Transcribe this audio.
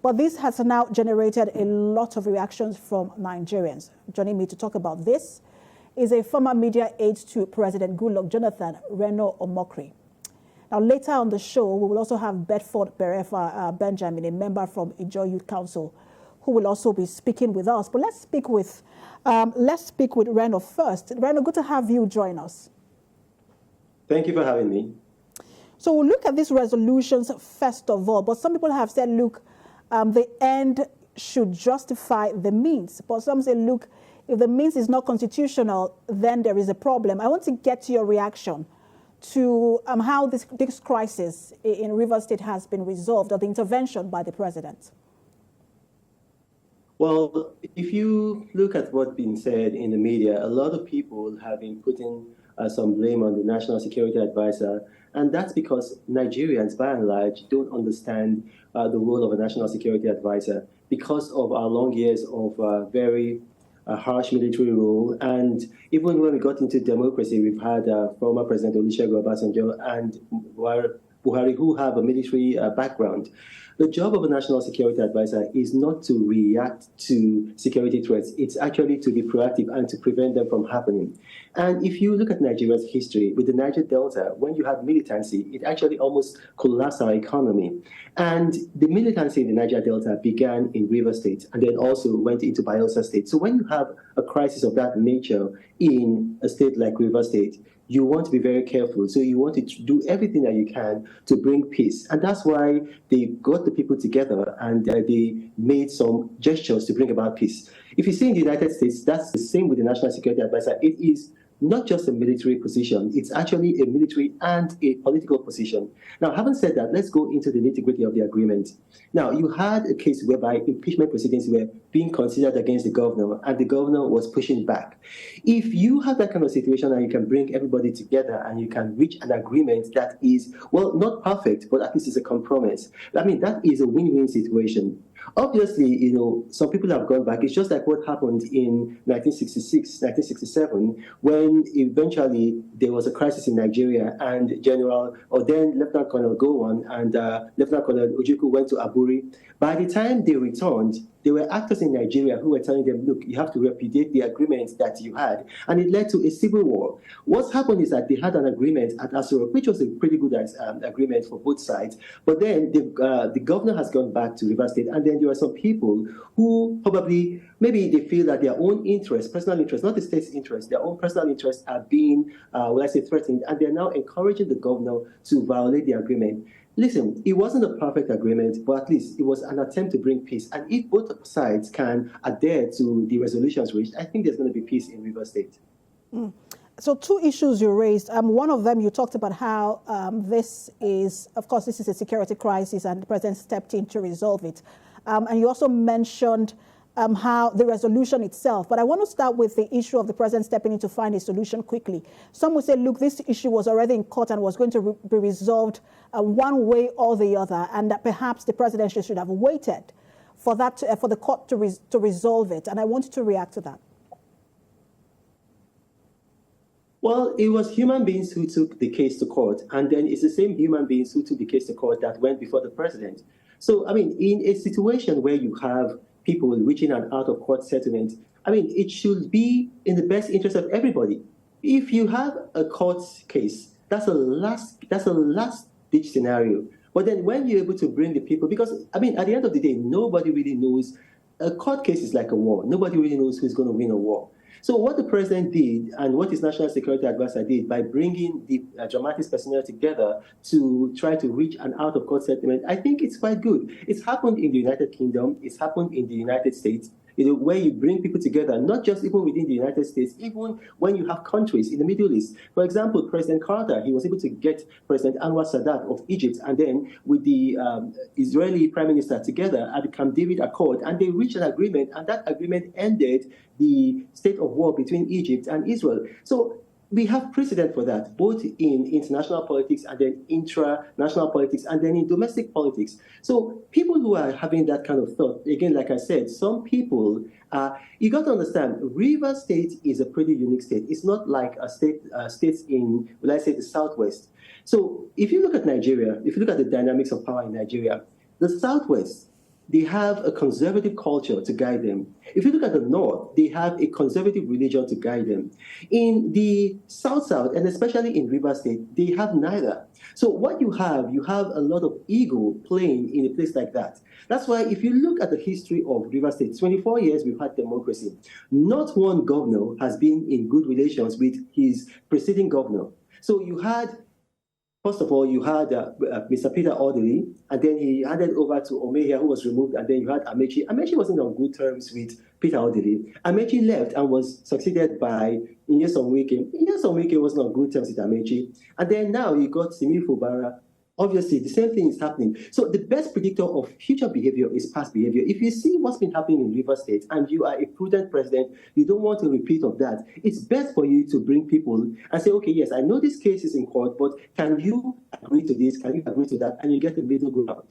But this has now generated a lot of reactions from Nigerians. Joining me to talk about this is a former media aide to President Goodluck Jonathan, RenoOmokri. Now, later on the show, we will also have Bedford Berefa Benjamin, a member from Ijo Youth Council, who will also be speaking with us. But let's speak with Reno first. Reno, good to have you join us. Thank you for having me. So we'll look at these resolutions first of all. But some people have said, look, the end should justify the means. But some say, look, if the means is not constitutional, then there is a problem. I want to get your reaction to how this crisis in Rivers State has been resolved, or the intervention by the president. Well, if you look at what's been said in the media, a lot of people have been putting some blame on the National Security Advisor, and that's because Nigerians, by and large, don't understand the role of a National Security Advisor because of our long years of very harsh military rule. And even when we got into democracy, we've had former President Olusegun Obasanjo and Buhari, who have a military background. The job of a National Security Advisor is not to react to security threats. It's actually to be proactive and to prevent them from happening. And if you look at Nigeria's history, with the Niger Delta, when you had militancy, it actually almost collapsed our economy. And the militancy in the Niger Delta began in Rivers State and then also went into Bayelsa State. So when you have a crisis of that nature in a state like Rivers State, you want to be very careful. So you want to do everything that you can to bring peace. And that's why they got the people together and they made some gestures to bring about peace. If you see in the United States, that's the same with the National Security Advisor. It is not just a military position, it's actually a military and a political position. Now, having said that, let's go into the nitty-gritty of the agreement. Now, you had a case whereby impeachment proceedings were being considered against the governor, and the governor was pushing back. If you have that kind of situation and you can bring everybody together and you can reach an agreement that is, well, not perfect, but at least it's a compromise, I mean, that is a win-win situation. Obviously, you know, some people have gone back. It's just like what happened in 1966, 1967, when eventually there was a crisis in Nigeria and Lieutenant Colonel Gowon and Lieutenant Colonel Ojukwu went to Aburi. By the time they returned, there were actors in Nigeria who were telling them, look, you have to repudiate the agreement that you had. And it led to a civil war. What's happened is that they had an agreement at Aso, which was a pretty good agreement for both sides. But then the governor has gone back to Rivers State. And then there are some people who probably, maybe they feel that their own interests, personal interests, not the state's interests, their own personal interests are being, threatened. And they're now encouraging the governor to violate the agreement. Listen, it wasn't a perfect agreement, but at least it was an attempt to bring peace. And if both sides can adhere to the resolutions reached, I think there's going to be peace in Rivers State. So two issues you raised. One of them, you talked about how this is a security crisis and the president stepped in to resolve it. And you also mentioned how the resolution itself. But I want to start with the issue of the president stepping in to find a solution quickly. Some would say, look, this issue was already in court and was going to be resolved one way or the other, and that perhaps the president should have waited for that for the court to resolve it. And I wanted to react to that. Well, it was human beings who took the case to court, and then it's the same human beings who took the case to court that went before the president. So, I mean, in a situation where you have people reaching an out-of-court settlement, I mean, it should be in the best interest of everybody. If you have a court case, that's a last-ditch scenario. But then when you're able to bring the people, because, I mean, at the end of the day, nobody really knows. A court case is like a war. Nobody really knows who's going to win a war. So what the president did and what his National Security Advisor did by bringing the dramatics personnel together to try to reach an out-of-court settlement, I think it's quite good. It's happened in the United Kingdom. It's happened in the United States. Where you bring people together, not just even within the United States, even when you have countries in the Middle East. For example, President Carter, he was able to get President Anwar Sadat of Egypt and then with the Israeli Prime Minister together at the Camp David Accord, and they reached an agreement, and that agreement ended the state of war between Egypt and Israel. So we have precedent for that, both in international politics and then intra-national politics and then in domestic politics. So people who are having that kind of thought, again, like I said, some people, you got to understand, Rivers State is a pretty unique state. It's not like states in, let's say, the Southwest. So if you look at Nigeria, if you look at the dynamics of power in Nigeria, the Southwest, they have a conservative culture to guide them. If you look at the North, they have a conservative religion to guide them. In the South, and especially in River State, they have neither. So what you have a lot of ego playing in a place like that. That's why if you look at the history of River State, 24 years we've had democracy. Not one governor has been in good relations with his preceding governor. So you had, first of all, you had Mr. Peter Orderly, and then he handed over to Omehia, who was removed, and then you had Amechi. Amechi wasn't on good terms with Peter Orderly. Amechi left and was succeeded by Nyesom Wike. Nyesom Wike wasn't on good terms with Amechi. And then now you got Simi Fubara. Obviously, the same thing is happening. So the best predictor of future behavior is past behavior. If you see what's been happening in River State and you are a prudent president, you don't want a repeat of that, it's best for you to bring people and say, okay, yes, I know this case is in court, but can you agree to this? Can you agree to that? And you get a middle ground.